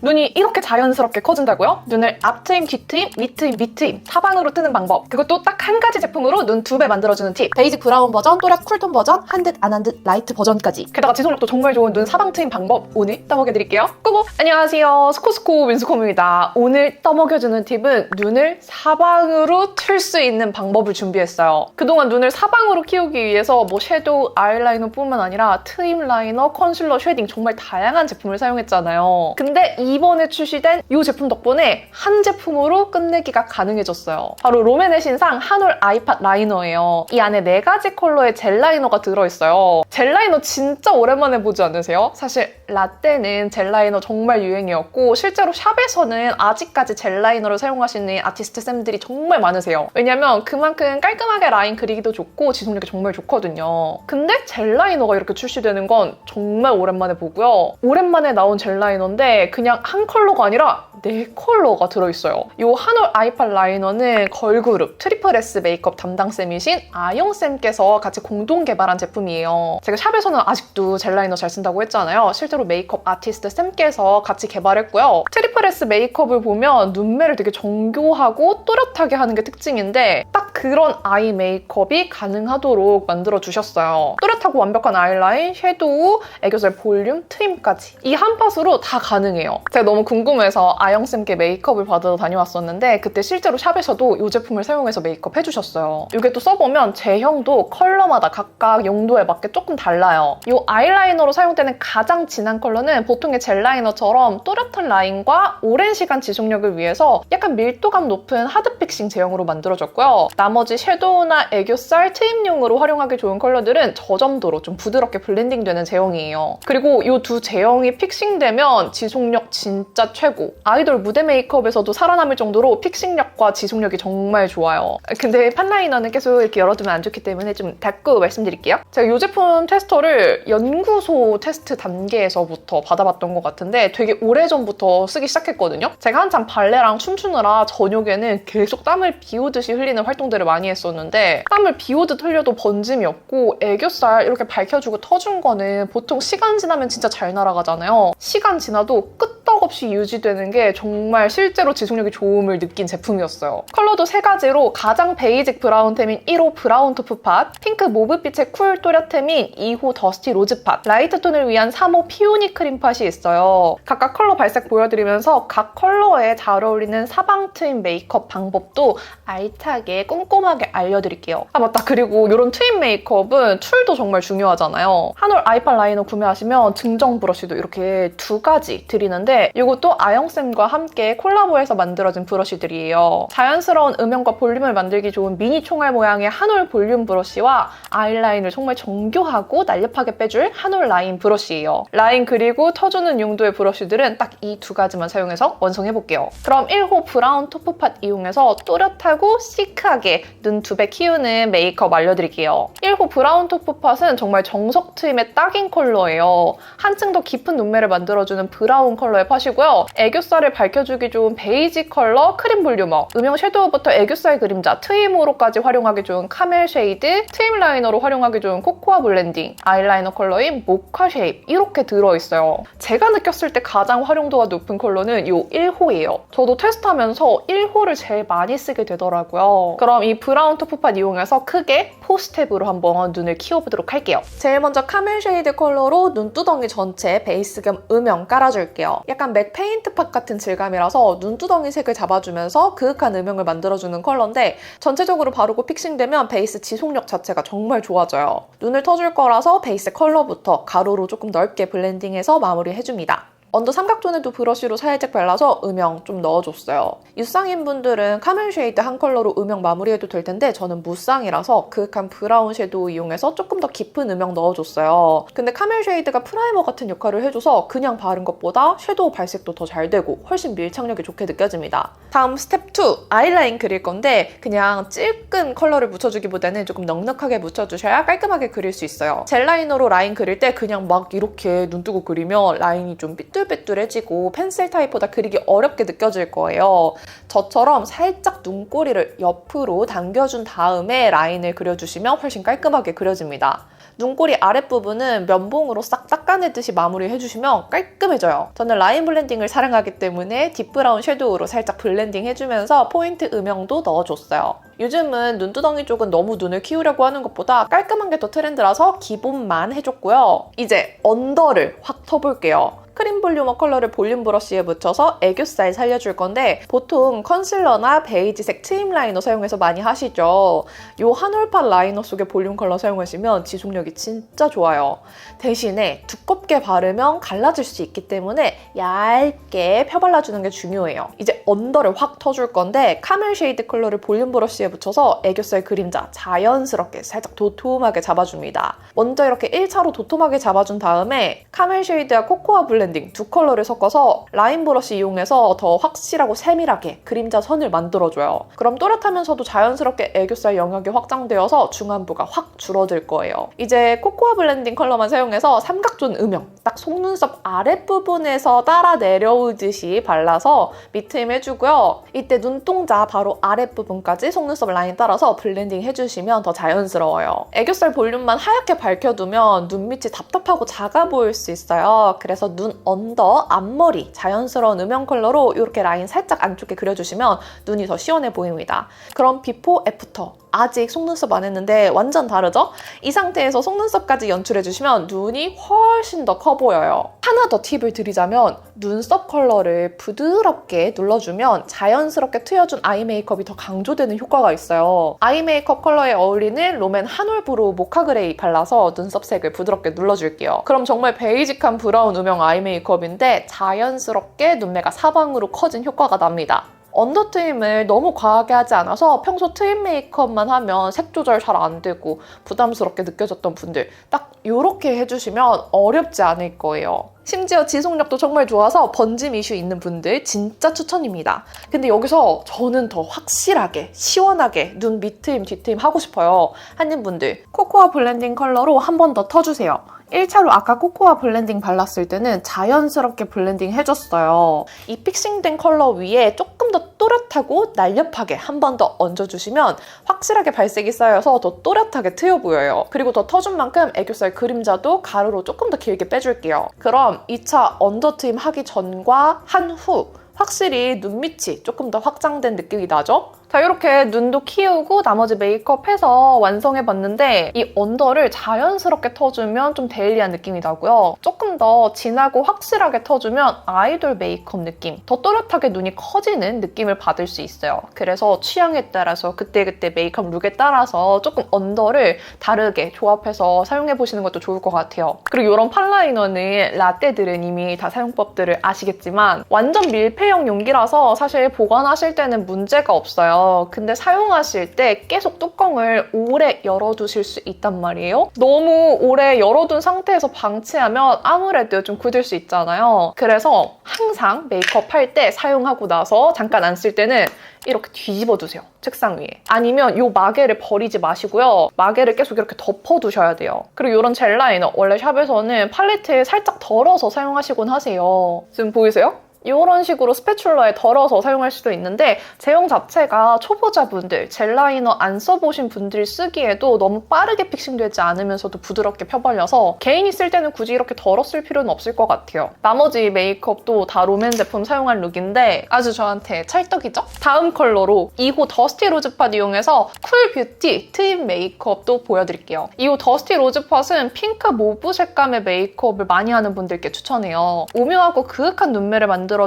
눈이 이렇게 자연스럽게 커진다고요? 눈을 앞트임, 뒤트임, 밑트임, 밑트임 사방으로 뜨는 방법, 그것도 딱 한 가지 제품으로 눈 2배 만들어주는 팁. 베이직 브라운 버전, 또렷 쿨톤 버전, 한 듯 안 한 듯 라이트 버전까지. 게다가 지속력도 정말 좋은 눈 사방 트임 방법 오늘 떠먹여드릴게요. 꾸고! 안녕하세요, 스코스코 민스코입니다. 오늘 떠먹여주는 팁은 눈을 사방으로 틀 수 있는 방법을 준비했어요. 그동안 눈을 사방으로 키우기 위해서 섀도우, 아이라이너 뿐만 아니라 트임 라이너, 컨실러, 쉐딩 정말 다양한 제품을 사용했잖아요. 근데 이번에 출시된 이 제품 덕분에 한 제품으로 끝내기가 가능해졌어요. 바로 롬앤의 신상 한올 아이팟 라이너예요. 이 안에 4가지 컬러의 젤 라이너가 들어있어요. 젤 라이너 진짜 오랜만에 보지 않으세요? 사실 라떼는 젤 라이너 정말 유행이었고 실제로 샵에서는 아직까지 젤 라이너를 사용하시는 아티스트 쌤들이 정말 많으세요. 왜냐면 그만큼 깔끔하게 라인 그리기도 좋고 지속력이 정말 좋거든요. 근데 젤 라이너가 이렇게 출시되는 건 정말 오랜만에 보고요. 오랜만에 나온 젤 라이너인데 그냥 한 컬러가 아니라 4컬러가 들어있어요. 이 한올 아이팟 라이너는 걸그룹 트리플 S 메이크업 담당쌤이신 아영쌤께서 같이 공동 개발한 제품이에요. 제가 샵에서는 아직도 젤 라이너 잘 쓴다고 했잖아요. 실제로 메이크업 아티스트 쌤께서 같이 개발했고요. 트리플 S 메이크업을 보면 눈매를 되게 정교하고 또렷하게 하는 게 특징인데 딱 그런 아이 메이크업이 가능하도록 만들어주셨어요. 또렷하고 완벽한 아이라인, 섀도우, 애교살 볼륨, 트임까지 이 한 팟으로 다 가능해요. 제가 너무 궁금해서 아영쌤께 메이크업을 받으러 다녀왔었는데 그때 실제로 샵에서도 이 제품을 사용해서 메이크업 해주셨어요. 이게 또 써보면 제형도 컬러마다 각각 용도에 맞게 조금 달라요. 이 아이라이너로 사용되는 가장 진한 컬러는 보통의 젤 라이너처럼 또렷한 라인과 오랜 시간 지속력을 위해서 약간 밀도감 높은 하드 픽싱 제형으로 만들어졌고요. 나머지 섀도우나 애교살, 트임용으로 활용하기 좋은 컬러들은 저점도로 좀 부드럽게 블렌딩되는 제형이에요. 그리고 이 두 제형이 픽싱되면 지속력 진짜 최고. 아이돌 무대 메이크업에서도 살아남을 정도로 픽싱력과 지속력이 정말 좋아요. 근데 팟라이너는 계속 이렇게 열어두면 안 좋기 때문에 좀 닫고 말씀드릴게요. 제가 이 제품 테스터를 연구소 테스트 단계에서부터 받아봤던 것 같은데 되게 오래전부터 쓰기 시작했거든요. 제가 한참 발레랑 춤추느라 저녁에는 계속 땀을 비오듯이 흘리는 활동들을 많이 했었는데 땀을 비오듯 흘려도 번짐이 없고 애교살 이렇게 밝혀주고 터준 거는 보통 시간 지나면 진짜 잘 날아가잖아요. 시간 지나도 끄떡없이 유지되는 게 정말 실제로 지속력이 좋음을 느낀 제품이었어요. 컬러도 3가지로 가장 베이직 브라운템인 1호 브라운 토프 팟, 핑크 모브빛의 쿨 또렷템인 2호 더스티 로즈 팟, 라이트 톤을 위한 3호 피오니 크림 팟이 있어요. 각각 컬러 발색 보여드리면서 각 컬러에 잘 어울리는 사방 트임 메이크업 방법도 알차게 꼼꼼하게 알려드릴게요. 아 맞다, 그리고 이런 트임 메이크업은 툴도 정말 중요하잖아요. 한올 아이팟 라이너 구매하시면 증정 브러쉬도 이렇게 2가지 드리는데 이것도 아영쌤과 함께 콜라보해서 만들어진 브러쉬들이에요. 자연스러운 음영과 볼륨을 만들기 좋은 미니 총알 모양의 한올 볼륨 브러쉬와 아이라인을 정말 정교하고 날렵하게 빼줄 한올 라인 브러쉬예요. 라인 그리고 터주는 용도의 브러쉬들은 딱 이 2가지만 사용해서 완성해볼게요. 그럼 1호 브라운 토프 팟 이용해서 또렷하고 시크하게 눈 2배 키우는 메이크업 알려드릴게요. 1호 브라운 토프 팟은 정말 정석 트임의 딱인 컬러예요. 한층 더 깊은 눈매를 만들어주는 브라운 컬러의 팟이고요. 애교살을 밝혀주기 좋은 베이지 컬러 크림 볼륨어, 음영 섀도우부터 애교살 그림자, 트임으로까지 활용하기 좋은 카멜 쉐이드, 트임 라이너로 활용하기 좋은 코코아 블렌딩, 아이라이너 컬러인 모카 쉐입 이렇게 들어있어요. 제가 느꼈을 때 가장 활용도가 높은 컬러는 이 1호예요. 저도 테스트하면서 1호를 제일 많이 쓰게 되더라고요. 그럼 이 브라운 토프 팟 이용해서 크게 포스텝으로 한번 눈을 키워보도록 할게요. 제일 먼저 카멜 쉐이드 컬러로 눈두덩이 전체 베이스 겸 음영 깔아줄게요. 약간 맥 페인트 팟 같은 질감이라서 눈두덩이 색을 잡아주면서 그윽한 음영을 만들어주는 컬러인데 전체적으로 바르고 픽싱되면 베이스 지속력 자체가 정말 좋아져요. 눈을 터줄 거라서 베이스 컬러부터 가루로 조금 넓게 블렌딩해서 마무리해줍니다. 언더 삼각존에도 브러쉬로 살짝 발라서 음영 좀 넣어줬어요. 유쌍인 분들은 카멜 쉐이드 한 컬러로 음영 마무리해도 될 텐데 저는 무쌍이라서 그윽한 브라운 섀도우 이용해서 조금 더 깊은 음영 넣어줬어요. 근데 카멜 쉐이드가 프라이머 같은 역할을 해줘서 그냥 바른 것보다 섀도우 발색도 더 잘 되고 훨씬 밀착력이 좋게 느껴집니다. 다음 스텝 2, 아이라인 그릴 건데 그냥 찔끔 컬러를 묻혀주기보다는 조금 넉넉하게 묻혀주셔야 깔끔하게 그릴 수 있어요. 젤 라이너로 라인 그릴 때 그냥 막 이렇게 눈 뜨고 그리면 라인이 좀 삐뚤빼뚤해지고 펜슬 타입보다 그리기 어렵게 느껴질 거예요. 저처럼 살짝 눈꼬리를 옆으로 당겨준 다음에 라인을 그려주시면 훨씬 깔끔하게 그려집니다. 눈꼬리 아랫부분은 면봉으로 싹 닦아내듯이 마무리해주시면 깔끔해져요. 저는 라인 블렌딩을 사랑하기 때문에 딥브라운 섀도우로 살짝 블렌딩 해주면서 포인트 음영도 넣어줬어요. 요즘은 눈두덩이 쪽은 너무 눈을 키우려고 하는 것보다 깔끔한 게 더 트렌드라서 기본만 해줬고요. 이제 언더를 확 터볼게요. 크림 볼륨어 컬러를 볼륨 브러쉬에 묻혀서 애교살 살려줄 건데 보통 컨실러나 베이지색 트임 라이너 사용해서 많이 하시죠. 요 한 올판 라이너 속에 볼륨 컬러 사용하시면 지속력이 진짜 좋아요. 대신에 두껍게 바르면 갈라질 수 있기 때문에 얇게 펴발라주는 게 중요해요. 이제 언더를 확 터줄 건데 카멜 쉐이드 컬러를 볼륨 브러쉬에 묻혀서 애교살 그림자 자연스럽게 살짝 도톰하게 잡아줍니다. 먼저 이렇게 1차로 도톰하게 잡아준 다음에 카멜 쉐이드와 코코아 블렌딩 두 컬러를 섞어서 라인 브러쉬 이용해서 더 확실하고 세밀하게 그림자 선을 만들어줘요. 그럼 또렷하면서도 자연스럽게 애교살 영역이 확장되어서 중안부가 확 줄어들 거예요. 이제 코코아 블렌딩 컬러만 사용해서 삼각존 음영, 딱 속눈썹 아랫부분에서 따라 내려오듯이 발라서 밑트임 해주고요. 이때 눈동자 바로 아랫부분까지 속눈썹 라인 따라서 블렌딩 해주시면 더 자연스러워요. 애교살 볼륨만 하얗게 밝혀두면 눈밑이 답답하고 작아 보일 수 있어요. 그래서 눈 언더, 앞머리 자연스러운 음영 컬러로 이렇게 라인 살짝 안쪽에 그려주시면 눈이 더 시원해 보입니다. 그럼 비포, 애프터. 아직 속눈썹 안 했는데 완전 다르죠? 이 상태에서 속눈썹까지 연출해주시면 눈이 훨씬 더 커 보여요. 하나 더 팁을 드리자면 눈썹 컬러를 부드럽게 눌러주면 자연스럽게 트여준 아이 메이크업이 더 강조되는 효과가 있어요. 아이 메이크업 컬러에 어울리는 롬앤 한올 브로우 모카 그레이 발라서 눈썹 색을 부드럽게 눌러줄게요. 그럼 정말 베이직한 브라운 음영 아이 메이크업인데 자연스럽게 눈매가 사방으로 커진 효과가 납니다. 언더 트임을 너무 과하게 하지 않아서 평소 트임 메이크업만 하면 색 조절 잘 안 되고 부담스럽게 느껴졌던 분들 딱 이렇게 해주시면 어렵지 않을 거예요. 심지어 지속력도 정말 좋아서 번짐 이슈 있는 분들 진짜 추천입니다. 근데 여기서 저는 더 확실하게 시원하게 눈 밑트임 뒤트임 하고 싶어요 하는 분들 코코아 블렌딩 컬러로 한 번 더 터주세요. 1차로 아까 코코아 블렌딩 발랐을 때는 자연스럽게 블렌딩 해줬어요. 이 픽싱된 컬러 위에 조금 더 또렷하고 날렵하게 한 번 더 얹어주시면 확실하게 발색이 쌓여서 더 또렷하게 트여 보여요. 그리고 더 터준 만큼 애교살 그림자도 가루로 조금 더 길게 빼줄게요. 그럼 2차 언더 트임 하기 전과 한 후 확실히 눈밑이 조금 더 확장된 느낌이 나죠? 자, 이렇게 눈도 키우고 나머지 메이크업 해서 완성해봤는데 이 언더를 자연스럽게 터주면 좀 데일리한 느낌이 나고요. 조금 더 진하고 확실하게 터주면 아이돌 메이크업 느낌, 더 또렷하게 눈이 커지는 느낌을 받을 수 있어요. 그래서 취향에 따라서 그때그때 메이크업 룩에 따라서 조금 언더를 다르게 조합해서 사용해보시는 것도 좋을 것 같아요. 그리고 이런 팟라이너는 라떼들은 이미 다 사용법들을 아시겠지만 완전 밀폐형 용기라서 사실 보관하실 때는 문제가 없어요. 근데 사용하실 때 계속 뚜껑을 오래 열어두실 수 있단 말이에요. 너무 오래 열어둔 상태에서 방치하면 아무래도 좀 굳을 수 있잖아요. 그래서 항상 메이크업 할 때 사용하고 나서 잠깐 안 쓸 때는 이렇게 뒤집어 두세요. 책상 위에. 아니면 이 마개를 버리지 마시고요. 마개를 계속 이렇게 덮어두셔야 돼요. 그리고 이런 젤 라이너 원래 샵에서는 팔레트에 살짝 덜어서 사용하시곤 하세요. 지금 보이세요? 이런 식으로 스패츌러에 덜어서 사용할 수도 있는데 제형 자체가 초보자분들, 젤 라이너 안 써보신 분들이 쓰기에도 너무 빠르게 픽싱되지 않으면서도 부드럽게 펴발려서 개인이 쓸 때는 굳이 이렇게 덜어 쓸 필요는 없을 것 같아요. 나머지 메이크업도 다 롬앤 제품 사용한 룩인데 아주 저한테 찰떡이죠? 다음 컬러로 2호 더스티 로즈팟 이용해서 쿨 뷰티 트임 메이크업도 보여드릴게요. 2호 더스티 로즈팟은 핑크 모브 색감의 메이크업을 많이 하는 분들께 추천해요. 오묘하고 그윽한 눈매를 만들어주는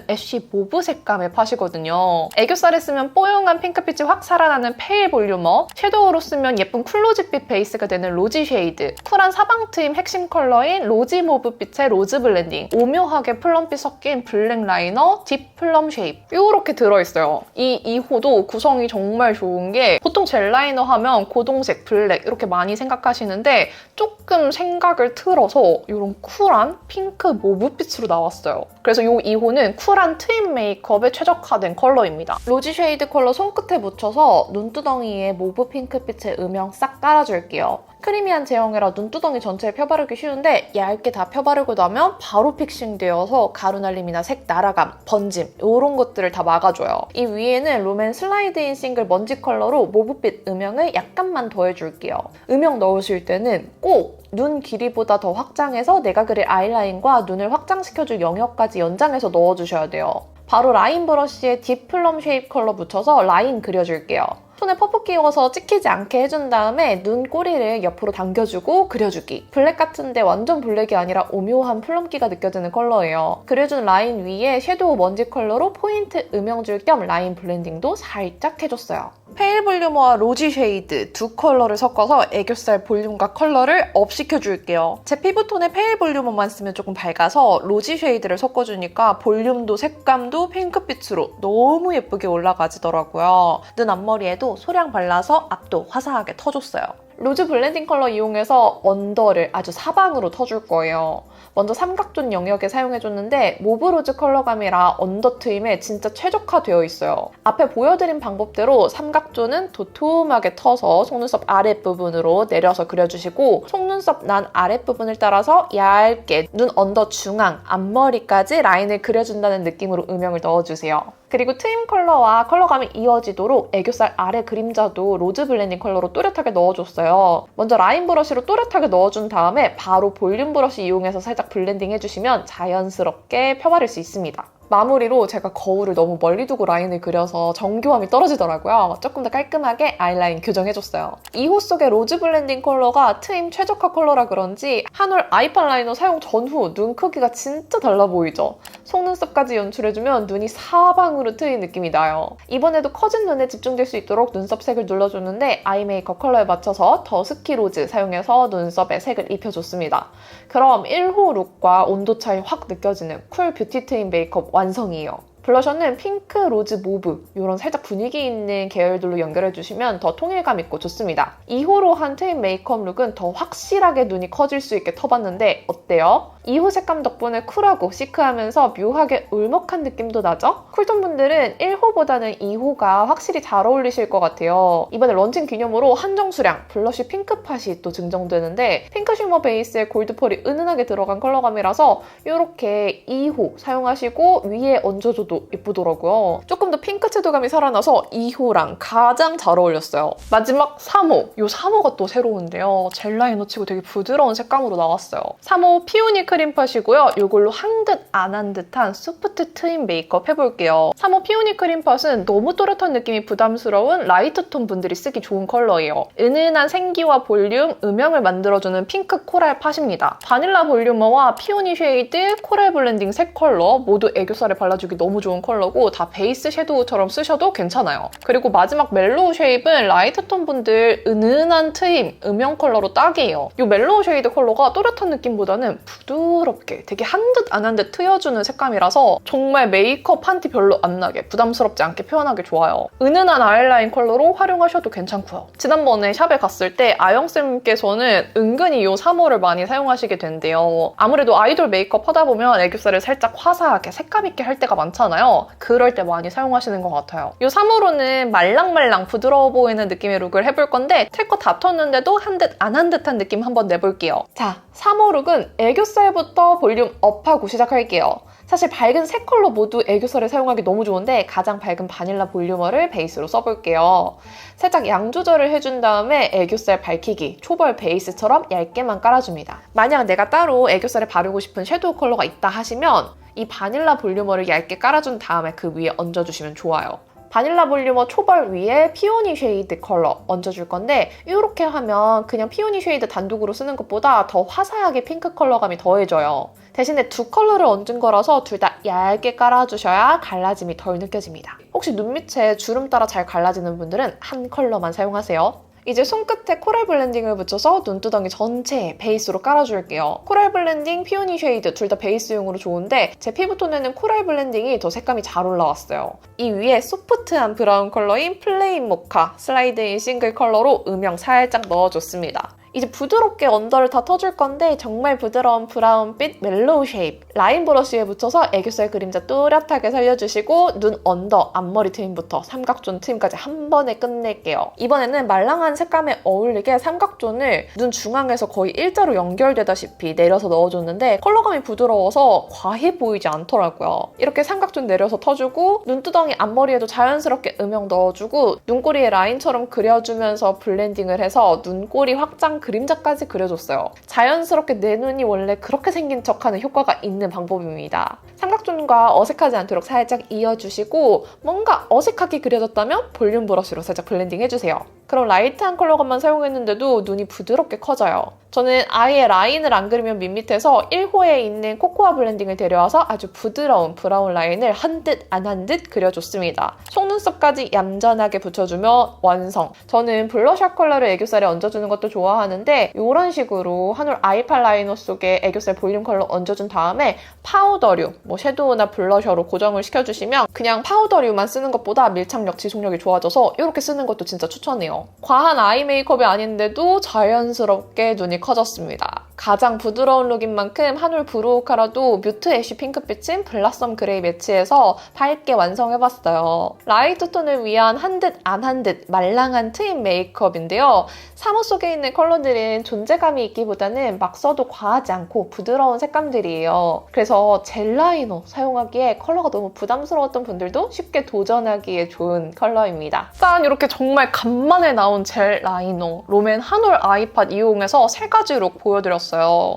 애쉬 모브 색감의 팟이거든요. 애교살에 쓰면 뽀용한 핑크빛이 확 살아나는 페일 볼륨어, 섀도우로 쓰면 예쁜 쿨로지빛 베이스가 되는 로지 쉐이드, 쿨한 사방 트임 핵심 컬러인 로지 모브빛의 로즈 블렌딩, 오묘하게 플럼빛 섞인 블랙 라이너, 딥 플럼 쉐입 이렇게 들어있어요. 이 2호도 구성이 정말 좋은 게 보통 젤 라이너 하면 고동색, 블랙 이렇게 많이 생각하시는데 조금 생각을 틀어서 이런 쿨한 핑크 모브빛으로 나왔어요. 그래서 이 2호는 쿨한 트임 메이크업에 최적화된 컬러입니다. 로지 쉐이드 컬러 손끝에 묻혀서 눈두덩이에 모브 핑크빛의 음영 싹 깔아줄게요. 크리미한 제형이라 눈두덩이 전체에 펴바르기 쉬운데 얇게 다 펴바르고 나면 바로 픽싱되어서 가루 날림이나 색 날아감, 번짐 이런 것들을 다 막아줘요. 이 위에는 롬앤 슬라이드인 싱글 먼지 컬러로 모브빛 음영을 약간만 더해줄게요. 음영 넣으실 때는 꼭 눈 길이보다 더 확장해서 내가 그릴 아이라인과 눈을 확장시켜줄 영역까지 연장해서 넣어주셔야 돼요. 바로 라인 브러쉬에 딥 플럼 쉐입 컬러 묻혀서 라인 그려줄게요. 손에 퍼프 끼워서 찍히지 않게 해준 다음에 눈 꼬리를 옆으로 당겨주고 그려주기. 블랙 같은데 완전 블랙이 아니라 오묘한 플럼기가 느껴지는 컬러예요. 그려준 라인 위에 섀도우 먼지 컬러로 포인트 음영 줄 겸 라인 블렌딩도 살짝 해줬어요. 페일 볼륨어와 로지 쉐이드 두 컬러를 섞어서 애교살 볼륨과 컬러를 업 시켜줄게요. 제 피부톤에 페일 볼륨어만 쓰면 조금 밝아서 로지 쉐이드를 섞어주니까 볼륨도 색감도 핑크빛으로 너무 예쁘게 올라가지더라고요. 눈 앞머리에도 소량 발라서 앞도 화사하게 터줬어요. 로즈 블렌딩 컬러 이용해서 언더를 아주 사방으로 터줄 거예요. 먼저 삼각존 영역에 사용해줬는데 모브 로즈 컬러감이라 언더 트임에 진짜 최적화되어 있어요. 앞에 보여드린 방법대로 삼각존은 도톰하게 터서 속눈썹 아랫부분으로 내려서 그려주시고 속눈썹 난 아랫부분을 따라서 얇게 눈 언더 중앙, 앞머리까지 라인을 그려준다는 느낌으로 음영을 넣어주세요. 그리고 트임 컬러와 컬러감이 이어지도록 애교살 아래 그림자도 로즈 블렌딩 컬러로 또렷하게 넣어줬어요. 먼저 라인 브러쉬로 또렷하게 넣어준 다음에 바로 볼륨 브러쉬 이용해서 살짝 블렌딩 해주시면 자연스럽게 펴바를 수 있습니다. 마무리로 제가 거울을 너무 멀리 두고 라인을 그려서 정교함이 떨어지더라고요. 조금 더 깔끔하게 아이라인 교정해줬어요. 2호 속의 로즈 블렌딩 컬러가 트임 최적화 컬러라 그런지 한올 아이팟 라이너 사용 전후 눈 크기가 진짜 달라 보이죠? 속눈썹까지 연출해주면 눈이 사방으로 트인 느낌이 나요. 이번에도 커진 눈에 집중될 수 있도록 눈썹 색을 눌러줬는데 아이 메이크업 컬러에 맞춰서 더스키 로즈 사용해서 눈썹에 색을 입혀줬습니다. 그럼 1호 룩과 온도 차이 확 느껴지는 쿨 뷰티 트임 메이크업 완성이에요. 블러셔는 핑크, 로즈, 모브 이런 살짝 분위기 있는 계열들로 연결해주시면 더 통일감 있고 좋습니다. 2호로 한 트임 메이크업 룩은 더 확실하게 눈이 커질 수 있게 터봤는데 어때요? 2호 색감 덕분에 쿨하고 시크하면서 묘하게 울먹한 느낌도 나죠? 쿨톤 분들은 1호보다는 2호가 확실히 잘 어울리실 것 같아요. 이번에 런칭 기념으로 한정 수량 블러쉬 핑크팟이 또 증정되는데 핑크 쉬머 베이스에 골드펄이 은은하게 들어간 컬러감이라서 이렇게 2호 사용하시고 위에 얹어줘도 예쁘더라고요. 조금 더 핑크 채도감이 살아나서 2호랑 가장 잘 어울렸어요. 마지막 3호. 이 3호가 또 새로운데요. 젤 라이너 치고 되게 부드러운 색감으로 나왔어요. 3호 피오니 크림팟이고요. 이걸로 한 듯 안 한 듯한 소프트 트임 메이크업 해볼게요. 3호 피오니 크림팟은 너무 또렷한 느낌이 부담스러운 라이트 톤 분들이 쓰기 좋은 컬러예요. 은은한 생기와 볼륨, 음영을 만들어주는 핑크 코랄 팟입니다. 바닐라 볼륨어와 피오니 쉐이드, 코랄 블렌딩 세 컬러 모두 애교살에 발라주기 너무 좋은 컬러고 다 베이스 섀도우처럼 쓰셔도 괜찮아요. 그리고 마지막 멜로우 쉐입은 라이트 톤 분들 은은한 트임, 음영 컬러로 딱이에요. 이 멜로우 쉐이드 컬러가 또렷한 느낌보다는 부드럽게 되게 한 듯 안 한 듯 트여주는 색감이라서 정말 메이크업 한 티 별로 안 나게 부담스럽지 않게 표현하기 좋아요. 은은한 아이라인 컬러로 활용하셔도 괜찮고요. 지난번에 샵에 갔을 때 아영쌤께서는 은근히 이 3호를 많이 사용하시게 된대요. 아무래도 아이돌 메이크업 하다 보면 애교살을 살짝 화사하게 색감 있게 할 때가 많잖아요. 그럴 때 많이 사용하시는 것 같아요. 이 3호로는 말랑말랑 부드러워 보이는 느낌의 룩을 해볼 건데 텔 거 다 텄는데도 한 듯 안 한 듯한 느낌 한번 내볼게요. 자, 3호 룩은 애교살부터 볼륨 업하고 시작할게요. 사실 밝은 세 컬러 모두 애교살에 사용하기 너무 좋은데 가장 밝은 바닐라 볼륨어를 베이스로 써볼게요. 살짝 양 조절을 해준 다음에 애교살 밝히기, 초벌 베이스처럼 얇게만 깔아줍니다. 만약 내가 따로 애교살에 바르고 싶은 섀도우 컬러가 있다 하시면 이 바닐라 볼륨어를 얇게 깔아준 다음에 그 위에 얹어주시면 좋아요. 바닐라 볼륨어 초벌 위에 피오니 쉐이드 컬러 얹어줄 건데 이렇게 하면 그냥 피오니 쉐이드 단독으로 쓰는 것보다 더 화사하게 핑크 컬러감이 더해져요. 대신에 두 컬러를 얹은 거라서 둘 다 얇게 깔아주셔야 갈라짐이 덜 느껴집니다. 혹시 눈 밑에 주름 따라 잘 갈라지는 분들은 한 컬러만 사용하세요. 이제 손끝에 코랄 블렌딩을 묻혀서 눈두덩이 전체에 베이스로 깔아줄게요. 코랄 블렌딩, 피오니 쉐이드 둘 다 베이스용으로 좋은데 제 피부톤에는 코랄 블렌딩이 더 색감이 잘 올라왔어요. 이 위에 소프트한 브라운 컬러인 플레인 모카, 슬라이드인 싱글 컬러로 음영 살짝 넣어줬습니다. 이제 부드럽게 언더를 다 터줄 건데 정말 부드러운 브라운빛 멜로우 쉐입 라인 브러쉬에 묻혀서 애교살 그림자 또렷하게 살려주시고 눈 언더, 앞머리 트임부터 삼각존 트임까지 한 번에 끝낼게요. 이번에는 말랑한 색감에 어울리게 삼각존을 눈 중앙에서 거의 일자로 연결되다시피 내려서 넣어줬는데 컬러감이 부드러워서 과해 보이지 않더라고요. 이렇게 삼각존 내려서 터주고 눈두덩이 앞머리에도 자연스럽게 음영 넣어주고 눈꼬리에 라인처럼 그려주면서 블렌딩을 해서 눈꼬리 확장 그림자까지 그려줬어요. 자연스럽게 내 눈이 원래 그렇게 생긴 척하는 효과가 있는 방법입니다. 삼각존과 어색하지 않도록 살짝 이어주시고 뭔가 어색하게 그려졌다면 볼륨 브러쉬로 살짝 블렌딩 해주세요. 그럼 라이트한 컬러감만 사용했는데도 눈이 부드럽게 커져요. 저는 아예 라인을 안 그리면 밋밋해서 1호에 있는 코코아 블렌딩을 데려와서 아주 부드러운 브라운 라인을 한 듯 안 한 듯 그려줬습니다. 속눈썹까지 얌전하게 붙여주면 완성. 저는 블러셔 컬러를 애교살에 얹어주는 것도 좋아하는데 이런 식으로 한올 아이팔 라이너 속에 애교살 볼륨 컬러 얹어준 다음에 파우더류, 섀도우나 블러셔로 고정을 시켜주시면 그냥 파우더류만 쓰는 것보다 밀착력, 지속력이 좋아져서 이렇게 쓰는 것도 진짜 추천해요. 과한 아이 메이크업이 아닌데도 자연스럽게 눈이 커졌습니다. 가장 부드러운 룩인 만큼 한올 브로우 카라도 뮤트 애쉬 핑크빛인 블라썸 그레이 매치해서 밝게 완성해봤어요. 라이트 톤을 위한 한 듯 안 한 듯 말랑한 트임 메이크업인데요. 사무 속에 있는 컬러들은 존재감이 있기보다는 막 써도 과하지 않고 부드러운 색감들이에요. 그래서 젤 라이너 사용하기에 컬러가 너무 부담스러웠던 분들도 쉽게 도전하기에 좋은 컬러입니다. 짠! 이렇게 정말 간만에 나온 젤 라이너 롬앤 한올 아이팟 이용해서 3가지 룩 보여드렸어요.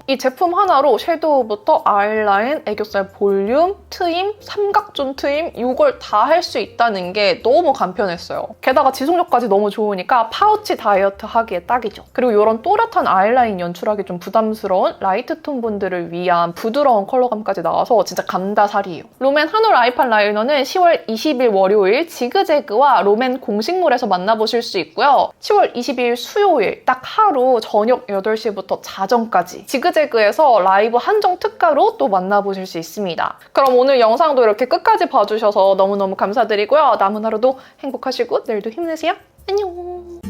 이 제품 하나로 섀도우부터 아이라인, 애교살 볼륨, 트임, 삼각존 트임 이걸 다 할 수 있다는 게 너무 간편했어요. 게다가 지속력까지 너무 좋으니까 파우치 다이어트 하기에 딱이죠. 그리고 이런 또렷한 아이라인 연출하기 좀 부담스러운 라이트 톤 분들을 위한 부드러운 컬러감까지 나와서 진짜 감다살이에요. 롬앤 한올 아이팟 라이너는 10월 20일 월요일 지그재그와 롬앤 공식몰에서 만나보실 수 있고요. 10월 20일 수요일 딱 하루 저녁 8시부터 자정까지 지그재그에서 라이브 한정 특가로 또 만나보실 수 있습니다. 그럼 오늘 영상도 이렇게 끝까지 봐주셔서 너무너무 감사드리고요. 남은 하루도 행복하시고 내일도 힘내세요. 안녕!